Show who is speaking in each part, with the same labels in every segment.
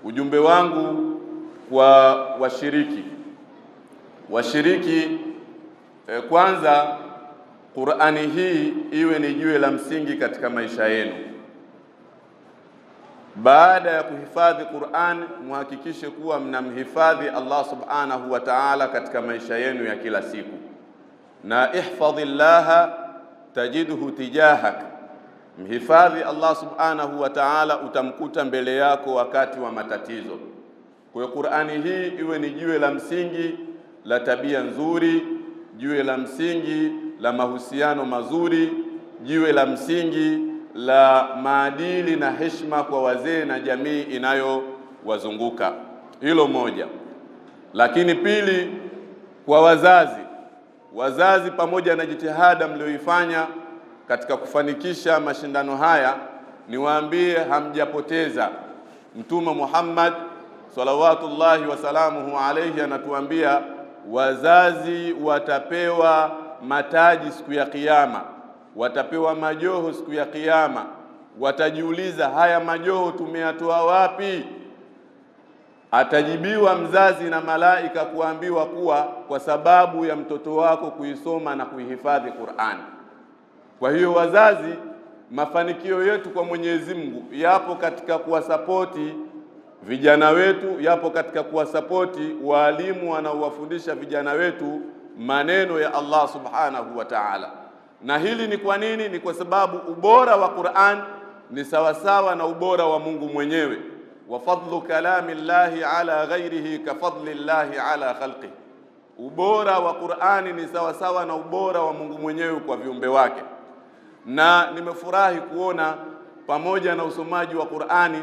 Speaker 1: Ujumbe wangu kwa washiriki, kwanza Qur'ani hii iwe ni jiwe la msingi katika maisha yenu. Baada ya kuhifadhi Qur'an, muhakikishe kuwa mnamhifadhi Allah subhanahu wa ta'ala katika maisha yenu ya kila siku. Na ihfadhillaha tajidhu tijahak, mhifadhi Allah subhanahu wa ta'ala, utamkuta mbele yako wakati wa matatizo. Kwa hiyo Qur'ani hii iwe ni jiwe la msingi la tabia nzuri, jiwe la msingi la mahusiano mazuri, jiwe la msingi la maadili na heshima kwa wazee na jamii inayowazunguka. Hilo moja. Lakini pili, kwa wazazi, pamoja na jitihada mlioifanya katika kufanikisha mashindano haya, niwaambie hamjapoteza. Mtume Muhammad salawatullahi wasalamuhu alayhi anatuambia wazazi watapewa mataji siku ya Kiyama, watapewa majoho siku ya Kiyama. Watajiuliza, haya majoho tumeyatoa wapi? Atajibiwa mzazi na malaika kuambiwa kuwa kwa sababu ya mtoto wako kuisoma na kuihifadhi Qur'an. Kwa hiyo wazazi, mafanikio yetu kwa Mwenyezi Mungu yapo katika kuwasapoti vijana wetu, yapo katika kuwasapoti walimu wanaowafundisha vijana wetu maneno ya Allah subhanahu wa ta'ala. Na hili ni kwa nini? Ni kwa sababu ubora wa Qur'an ni sawasawa na ubora wa Mungu mwenyewe. Wa fadlu kalami llahi ala ghairihi ka fadli llahi ala khalqi, ubora wa Qur'ani ni sawasawa na ubora wa Mungu mwenyewe kwa viumbe wake. Na nimefurahi kuona pamoja na usomaji wa Qur'ani,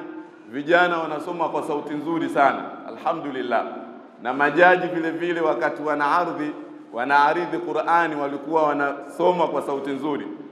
Speaker 1: vijana wanasoma kwa sauti nzuri sana, alhamdulillah. Na majaji vile vile wakati wanaaridhi Qur'ani walikuwa wanasoma kwa sauti nzuri.